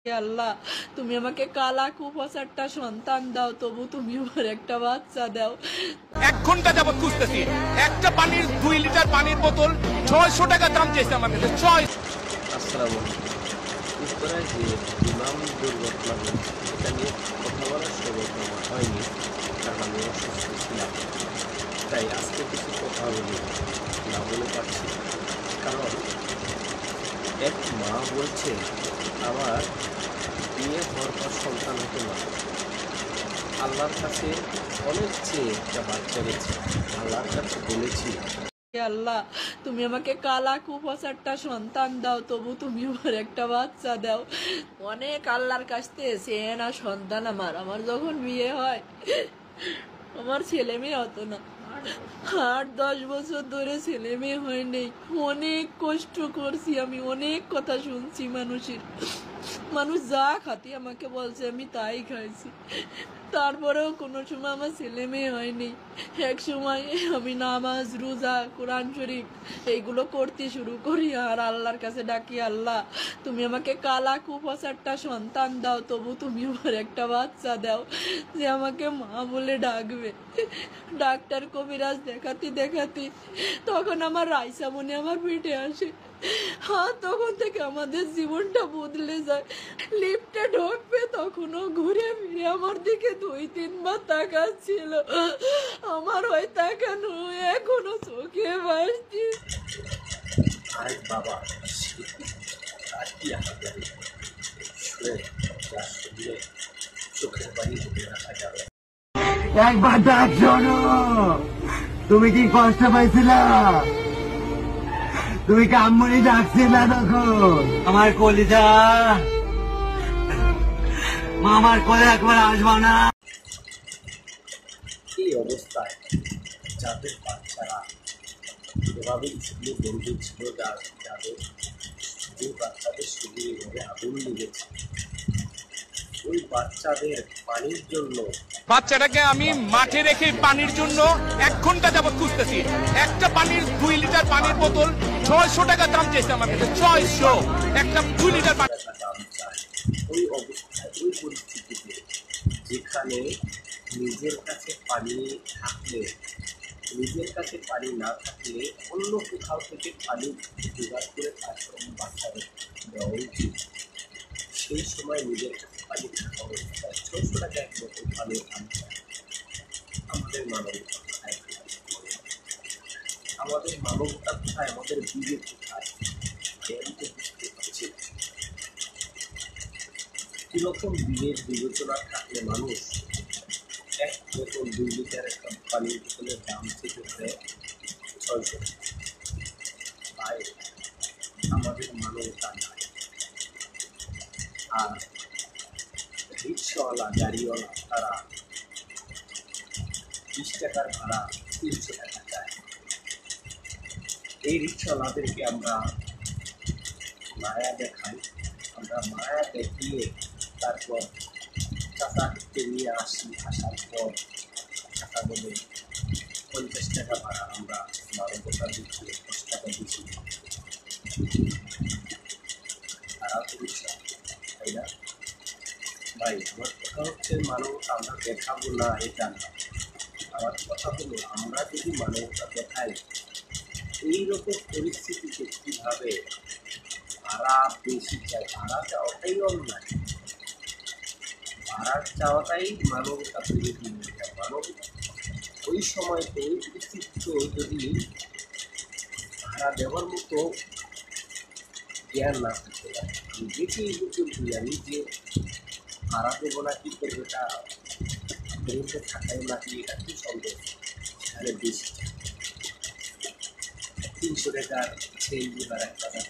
আল্লাহ, তুমি আমাকে কালা কুফাসারটা সন্তান দাও, তবু তুমি আমার একটা বাচ্চা দাও। 1 ঘন্টা যাবত খুঁজতেছি, একটা পানির 2 লিটার পানির বোতল 600 টাকা দাম চেয়েছে আমার কাছে। আসসালামু আলাইকুম। উত্তরায় যে বিমান দুর্ঘটনা হয়েছে এটা নিয়ে কথা বলার সৌভাগ্য আমার হয়নি, কারণ আমি অসুস্থ ছিলাম। তাই আজকে কিছু কথা বলি না বলে পারছি, কারণ এক মা বলছে আমার বিয়ে হওয়ার পর সন্তান হতো না, আল্লাহর কাছে অনেক চেয়ে একটা বাচ্চা গেছে, আল্লাহর কাছে বলেছি আল্লাহ, তুমি আমাকে কালা কুফাসারটা সন্তান দাও, তবু তুমি আমার একটা বাচ্চা দাও। অনেক আল্লাহর কাছ থেকে চেয়ে না সন্তান আমার যখন বিয়ে হয় আমার ছেলে মেয়ে হতো না। 8-10 বছর ধরে ছেলে মেয়ে হয়নি। অনেক কষ্ট করছি আমি, অনেক কথা শুনছি মানুষ যা খাতি আমাকে বলছে আমি তাই খাইছি, তারপরেও কোনো সময় আমার ছেলে মেয়ে হয়নি। এক সময় আমি নামাজ রোজা কোরআন শরীফ এইগুলো করতে শুরু করি আর আল্লাহর কাছে ডাকি, আল্লাহ তুমি আমাকে কালা কুফাসারটা সন্তান দাও, তবু তুমি আমার একটা বাচ্চা দাও যে আমাকে মা বলে ডাকবে। ডাক্তার কবিরাজ দেখাতি তখন আমার রাইসা মনে আমার পেটে আসে। হ্যাঁ, তখন থেকে আমাদের জীবনটা বদলে যায়। লিফটে ঢুকবে তখনও ঘুরে ফিরে আমার দিকে 2-3 বার তাকাচ্ছিল। আমার ওই তাকানো এখনো চোখে ভাসছে। আরে বাবা, আর কি চোখের বাড়ি ধরে রাখা যাবে। একবার ডাক শোনো, তুমি কি কষ্ট পাইছিলা? তুমি কি আম্মুনি ডাকছিলা তখন? আমার কলিজা মামার কোলে একবার আসবা না? এই অবস্থায় যাদের বাচ্চারা এভাবে স্কুলে বন্ধু ছিল, যাদের যে বাচ্চাদের শরীরে এভাবে আগুন লেগেছে, ওই বাচ্চাদের পানির জন্য বাচ্চাটাকে আমি মাঠে রেখে পানির জন্য 1 ঘন্টা যাবত খুঁজতেছি, একটা পানির 2 লিটার পানির বোতল 600 টাকা দাম চেয়েছে আমার কাছে। 600 একটা 2 লিটার পানি। টাকা দাম চায়। ওই অবস্থায়, ওই পরিস্থিতিতে যেখানে নিজের কাছে পানি থাকলে, নিজের কাছে পানি না থাকলে অন্য কোথাও থেকে পানি জোগাড় করে তারপর বাচ্চাদের দেওয়া উচিত। সেই সময় নিজের কাছে পানি থাকা অবস্থায় 600 টাকা এক বোতল পানির দাম চায়। আমাদের মানবতা কোথায়? আমাদের মানবতা কোথায়? আমাদের বিবেক কোথায়? আমি তো বুঝতে পারছি না। কিরকম বিবেক বিবেচনা থাকলে মানুষ এক বোতল 2 লিটার একটা পানির বোতলের দাম থেকে দেয় 600 টাকা। তাই আমাদের মানবতা নাই। আর রিক্সাওয়ালা গাড়িওয়ালা তারা 20 টাকার ভাড়া 300 টাকা চায়। এই রিক্সাওয়ালাদেরকে আমরা মায়া দেখাই, আমরা মায়া দেখিয়ে তারপর চাচাকে নিয়ে আসি। আসার পর চাচা বলে 50 টাকা ভাড়া, আমরা 12 দিচ্ছি, 10 টাকা দিচ্ছি। তারা তো রিক্সা, তাই না ভাই? আমার কথা হচ্ছে মানবতা আমরা দেখাবো না এটা না, আমার কথা হলো আমরা যদি মানবতা দেখাই, এইরকম পরিস্থিতিতে কীভাবে ভাড়া বেশি চাই? ভাড়া চাওয়াটাই অন্যায়, ভাড়া চাওয়াটাই মানবতা তৈরি হয়ে যায়। মানবতা ওই সময় তো, ওই পরিস্থিতিতে যদি ভাড়া দেওয়ার মতো জ্ঞান না থাকতে পারে, আমি দেখি এই পর্যন্ত জানি যে ভাড়া দেবো না কি করবো, এটা ব্রেনতে থাকাই না কি, এটা কি সন্দেহ। সেখানে বেশি 300 টাকার সিএনজি বা 1 টাকা,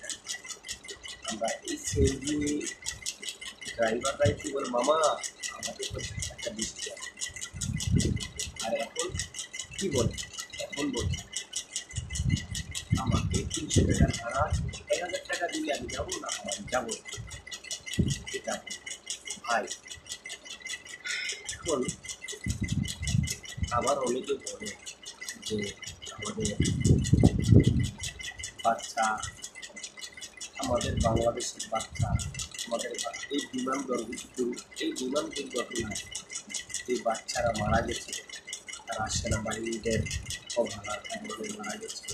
আমরা এই সিএনজি ড্রাইভাররাই কি বলে, মামা আমাদের 50 টাকা বেশি যায়। আর এখন কি বলে? এখন বলে আমাকে 300 টাকার ভাড়া 1000 টাকা দিলে আমি যাবো না, আমি যাবো। এটা ভাই, এখন আবার অনেকে বলে যে আমাদের বাচ্চা, আমাদের বাংলাদেশের বাচ্চা আমাদের এই বিমান দুর্ঘটনায় এই বাচ্চারা মারা গেছে, তারা সেনাবাহিনীদের অবহেলার কারণে মারা গেছে,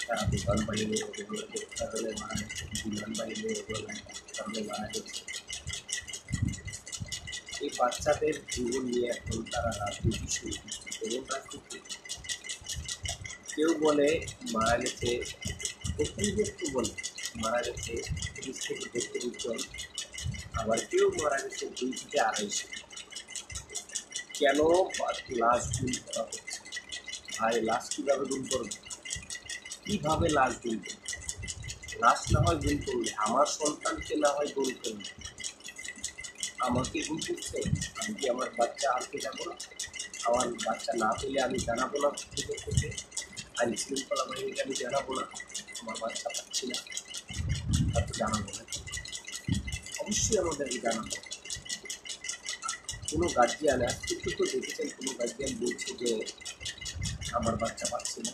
তারা বিমান বাহিনীর অবহেলার কারণে মারা গেছে, বিমান বাহিনীর অবহেলার কারণে মারা গেছে। এই বাচ্চাদের জীবন নিয়ে এখন তারা রাজনীতি শুরু করছে এবং রাজনীতি কেউ বলে মারা গেছে, প্রতিপক্ষ বলে মারা গেছে 30 থেকে 32 জন, আবার কেউ মারা গেছে 2 থেকে 250। কেন লাশ গুম করা হচ্ছে? ভাই, লাশ কীভাবে গুম করবে? কীভাবে লাশ গুম করবে? লাশ না হয় গুম করলে, আমার সন্তানকে না হয় গুম করলে, আমাকে গুম করছে, আমি কি আমার বাচ্চা আনতে যাবো না? আমার বাচ্চা না পেলে আমি জানাবো না থেকে আইন শৃঙ্খলা বাহিনীকে আমি জানাবো না আমার বাচ্চা পাচ্ছি না? তার তো জানাবো না, অবশ্যই আমাদেরকে জানাবো। কোনো গার্জিয়ান আজকে তো দেখেছেন কোনো গার্জিয়ান বলছে যে আমার বাচ্চা পাচ্ছি না,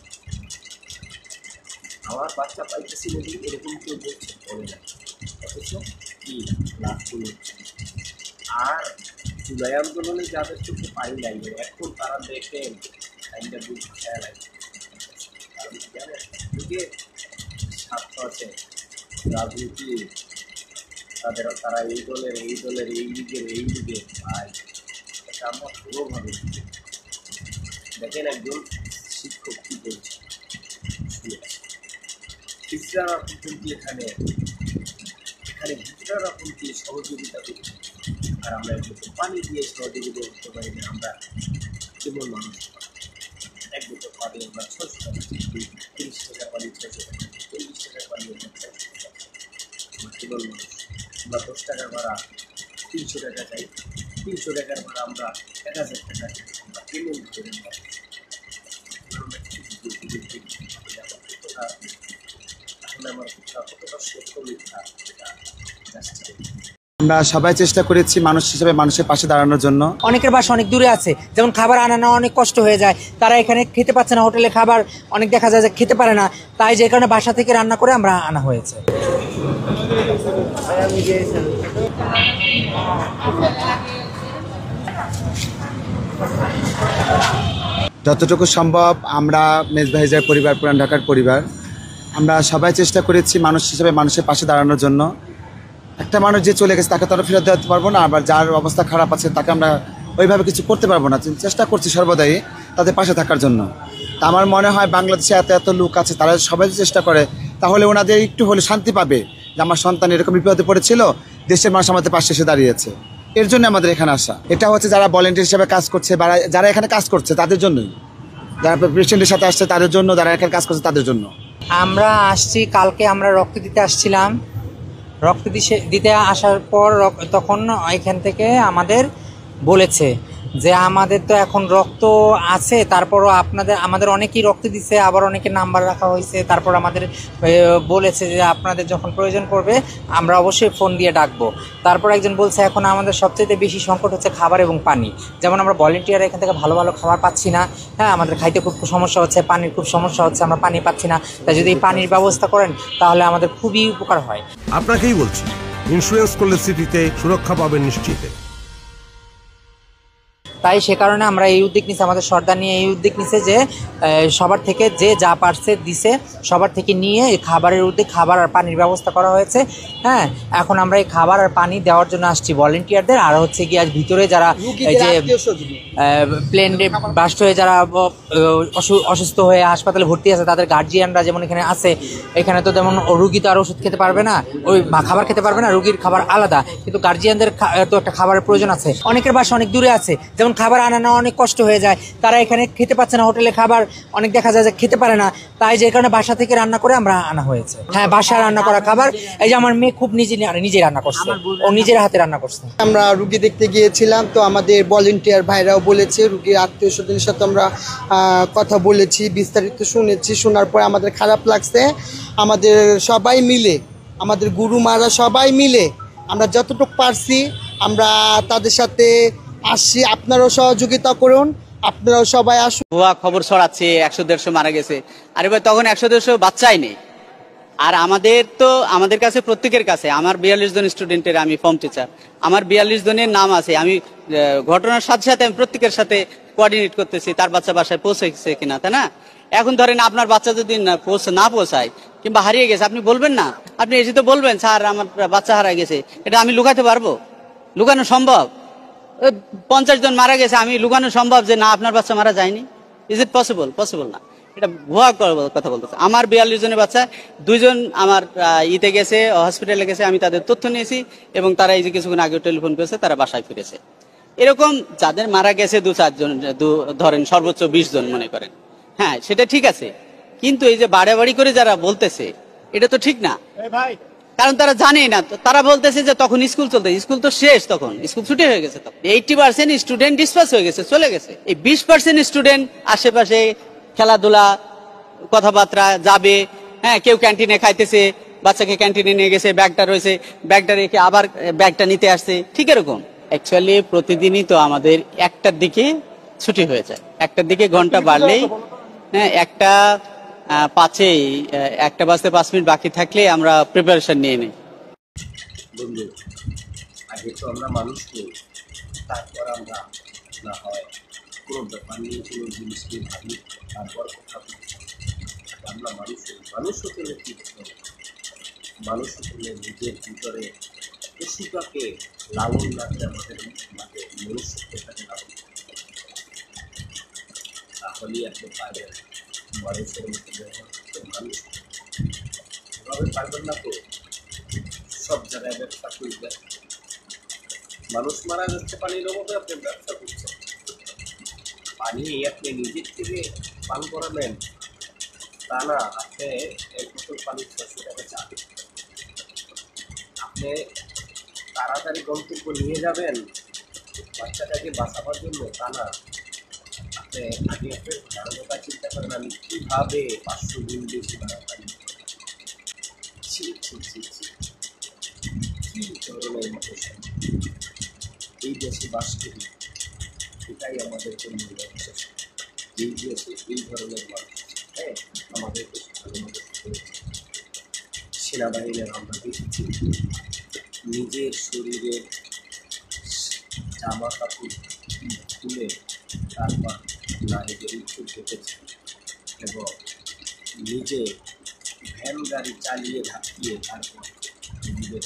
আমার বাচ্চা পাইতেছি না, এরকম কেউ বলছে? বলে না, অথচ কি লাভ হচ্ছে। আর জুলাই আন্দোলনে যাদের চোখে পানি লাগবে এখন তারা দেখেন আইনটা বুঝতে খেয়াল আছে, কারণ জানেন যে স্বার্থ আছে রাজনীতি, তারা এই দলের এই লিগের ভাই, এটা আমরা কোনোভাবে দেখেন। একজন শিক্ষক কী বলছে, টিচাররা পর্যন্ত এখানে টিচাররা পর্যন্ত সহযোগিতা করছে, আর আমরা একটু পানি দিয়ে সহযোগিতা করতে পারি না। আমরা কেমন মানুষ, এক বোতল পানি আমরা 600 টাকা, 30 টাকা পানি 600 টাকা, 40 টাকার পানি আমরা 600 টাকা, আমরা কেবল মানুষ। আমরা 10 টাকার ভাড়া 300 টাকা চাই, 300 টাকার ভাড়া আমরা 1000 টাকা চাই। আমরা কেমন করে আমরা সবাই চেষ্টা করেছি মানুষ হিসেবে মানুষের পাশে দাঁড়ানোর জন্য। অনেকের বাসা অনেক দূরে আছে, যেমন খাবার আনা নেওয়া অনেক কষ্ট হয়ে যায়, তারা এখানে খেতে পাচ্ছে না, হোটেলে খাবার অনেক দেখা যায় যে খেতে পারে না, তাই যে কারণে বাসা থেকে রান্না করে আমরা আনা হয়েছে। যতটুকু সম্ভব আমরা মেজবাহিজার পরিবার, পুরান ঢাকার পরিবার, আমরা সবাই চেষ্টা করেছি মানুষ হিসেবে মানুষের পাশে দাঁড়ানোর জন্য। একটা মানুষ যে চলে গেছে তাকে তো আমরা ফেরত দিতে পারবো না, আবার যার অবস্থা খারাপ আছে তাকে আমরা ওইভাবে কিছু করতে পারবো না। চেষ্টা করছি সর্বদাই তাদের পাশে থাকার জন্য। তা আমার মনে হয় বাংলাদেশে এত লোক আছে, তারা সবাই চেষ্টা করে তাহলে ওনাদের একটু হলে শান্তি পাবে যে আমার সন্তান এরকম বিপদে পড়েছিল, দেশের মানুষ আমাদের পাশে এসে দাঁড়িয়েছে। এর জন্য আমাদের এখানে আসা। এটা হচ্ছে যারা ভলেন্টিয়ার হিসেবে কাজ করছে বা যারা এখানে কাজ করছে তাদের জন্যই, যারা পেশেন্টের সাথে আসছে তাদের জন্য, যারা এখানে কাজ করছে তাদের জন্য। আমরা আসছি, কালকে আমরা রক্ত দিতে আসছিলাম, রক্ত দিতে আসার পর তখন এখান থেকে আমাদের বলেছে যে আমাদের তো এখন রক্ত আছে, তারপরও আমাদের অনেকেই রক্ত দিচ্ছে, আবার অনেকের নাম্বার রাখা হয়েছে, তারপর আমাদের বলেছে যে আপনাদের যখন প্রয়োজন পড়বে আমরা অবশ্যই ফোন দিয়ে ডাকবো। তারপর একজন বলছে এখন আমাদের সবচেয়ে বেশি সংকট হচ্ছে খাবার এবং পানি, যেমন আমরা ভলেন্টিয়ার এখান থেকে ভালো ভালো খাবার পাচ্ছি না, হ্যাঁ আমাদের খাইতে খুব সমস্যা হচ্ছে, পানির খুব সমস্যা হচ্ছে, আমরা পানি পাচ্ছি না, তাই যদি এই পানির ব্যবস্থা করেন তাহলে আমাদের খুবই উপকার হয়। আপনাকেই বলছি, ইন্স্যুরেন্স করলে সিটিতে সুরক্ষা পাবেন নিশ্চিত। তাই সে কারণে আমরা এই উদ্যোগ নিচ্ছি, আমাদের সর্দার নিয়ে এই উদ্যোগ নিচ্ছে যে সবার থেকে যে যা পারছে দিছে, সবার থেকে নিয়ে এই খাবারের উদ্যোগ, খাবার আর পানির ব্যবস্থা করা হয়েছে। হ্যাঁ, এখন আমরা এই খাবার আর পানি দেওয়ার জন্য আসছি ভলেন্টিয়ারদের, আর হচ্ছে গিয়ে ভিতরে যারা এই যে প্লেনে বাস্ট হয়ে যারা অসুস্থ হয়ে হাসপাতালে ভর্তি আছে তাদের গার্জিয়ানরা যেমন এখানে আছে। এখানে তো যেমন রুগী তো আর ওষুধ খেতে পারবে না, ওই খাবার খেতে পারবে না, রুগীর খাবার আলাদা, কিন্তু গার্জিয়ানদের তো একটা খাবারের প্রয়োজন আছে। অনেকের বাসা অনেক দূরে আছে, যেমন খাবার আনা নেওয়া অনেক কষ্ট হয়ে যায়, তারা এখানে খেতে পাচ্ছে না, হোটেলে খাবার অনেক দেখা যায় যে খেতে পারে না, তাই যে কারণে বাসা থেকে রান্না করে আমরা আনা হয়েছে। হ্যাঁ, বাসায় রান্না করা খাবার। এই যে আমার মেয়ে খুব নিজে রান্না করছে, ও নিজের হাতে রান্না করছে। আমরা রুগী দেখতে গিয়েছিলাম, তো আমাদের ভলেন্টিয়ার ভাইরাও বলেছে, রুগীর আত্মীয় স্বজনের সাথে আমরা কথা বলেছি, বিস্তারিত শুনেছি। শোনার পর আমাদের খারাপ লাগছে। আমাদের সবাই মিলে, আমাদের গুরুমারা সবাই মিলে আমরা যতটুকু পারছি আমরা তাদের সাথে আসছি। আপনারাও সহযোগিতা করুন, আপনারাও সবাই আসুন। ভুয়া খবর ছড়াচ্ছে 100-150 মারা গেছে, আরে ভাই তখন 100-150 বাচ্চাই নেই, আর আমাদের কাছে প্রত্যেকের কাছে আমার 42 জন স্টুডেন্টের আমি ফর্ম টিচার, আমার 42 জনের নাম আছে। আমি ঘটনার সাথে সাথে আমি প্রত্যেকের সাথে কোঅর্ডিনেট করতেছি তার বাচ্চা বাসায় পৌঁছেছে কিনা, তাই না? এখন ধরেন আপনার বাচ্চা যদি না পৌঁছায় কিংবা হারিয়ে গেছে, আপনি বলবেন না? আপনি এসে তো বলবেন স্যার আমার বাচ্চা হারিয়ে গেছে। এটা আমি লুকাতে পারবো? লুকানো সম্ভব? 50 জন মারা গেছে, আমি লুকানো সম্ভব যে না আপনার বাচ্চা মারা যায়নি? Is it possible? পসিবল না। এটা ভুয়া কথা বলতেছে। আমার 42 জনের বাচ্চা 2 জন আমার ইতে গেছে, হসপিটালে গেছে, আমি তাদের তথ্য নিয়েছি এবং তারা এই যে কিছুক্ষণ আগে টেলিফোন করেছে, তারা বাসায় ফিরেছে। এরকম যাদের মারা গেছে 2-4 জন, ধরেন সর্বোচ্চ 20 জন মনে করেন, হ্যাঁ সেটা ঠিক আছে, কিন্তু এই যে বাড়াবাড়ি করে যারা বলতেছে এটা তো ঠিক না। কারণ তারা জানে না, তারা বলতেছে যে তখন স্কুল চলতে, স্কুল তো শেষ, তখন স্কুল ছুটি হয়ে গেছে, তখন 80% স্টুডেন্ট ডিসপাস হয়ে গেছে, চলে গেছে। এই 20% স্টুডেন্ট আশেপাশে খেলাধুলা কথাবার্তা যাবে, হ্যাঁ কেউ ক্যান্টিনে খাইতেছে, বাচ্চাকে ক্যান্টিনে নিয়ে গেছে, ব্যাগটা রয়েছে, ব্যাগটা রেখে আবার ব্যাগটা নিতে আসছে, ঠিক এরকম। অ্যাকচুয়ালি প্রতিদিনই তো আমাদের 1টার দিকে ছুটি হয়ে যায়, 1টার দিকে ঘন্টা বাড়লেই, হ্যাঁ 1টা বাজতে 5 মিনিট বাকি থাকলে আমরা প্রিপারেশন নিয়ে নিই। বন্ধু, আগে তো আমরা মানুষ নই, তারপর আমরা না হয় কোনো ব্যাপার নিয়ে কোনো জিনিস নিয়ে ভাবি, তারপর কথা বলি। আমরা মানুষ হতে হলে কি করতে হবে? মানুষ হতে হলে নিজের ভিতরে পশুটাকে লালন রাখতে আমাদের মনুষ্যত্বটাকে লালন করতে হবে। তাহলেই আপনি পারবেন মানুষের মতো ব্যবহার করতে। মানুষ এভাবে পারবেন না তো সব জায়গায় ব্যবসা করবেন। মানুষ মারা যাচ্ছে পানির অভাবে, আপনি ব্যবসা করছেন। পানি আপনি নিজের থেকে পান করাবেন তা না, আপনি 1 বোতল পানি 600 টাকা চান। আপনি তাড়াতাড়ি গন্তব্য নিয়ে যাবেন বাচ্চাটাকে বাঁচাবার জন্য, তা না। আপনি আগে আপনার মানবতা চিন্তা করেন, আমি কীভাবে 500 গুণ বেশি বাড়াতাম। কি ধরনের মানুষ এই দেশে বাস করি, এটাই আমাদের জন্য যথেষ্ট। এই দেশে এই ধরনের মানুষ, হ্যাঁ আমাদের দেশে সেনাবাহিনীর আমরা দেখেছি নিজের শরীরের জামা কাপড় খুলে তারপর নারীদের ইচ্ছুক দেখেছে এবং নিজে ভ্যান গাড়ি চালিয়ে ধাপিয়ে তারপর নিজেদের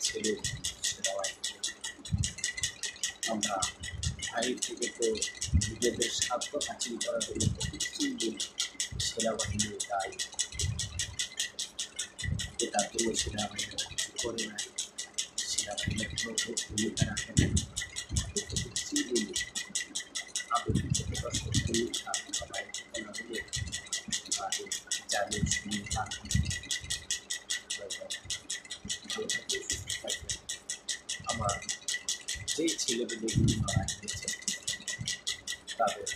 ছেড়ে সেনাবাহিনী। আমরা বাইরে থেকে তো নিজেদের স্বার্থ হাসিল করার জন্য কিছুই বলি, সেনাবাহিনী তাই এটার জন্য সেনাবাহিনী কিছু করে নাই, সেনাবাহিনীর কোনো ভূমিকা রাখে না। কিছুই বলি আপনি থেকে কষ্ট করি আপনি সবাই না বলে জানি শুনি আমার যেই ছেলেগুলো মারা গেছে তাদের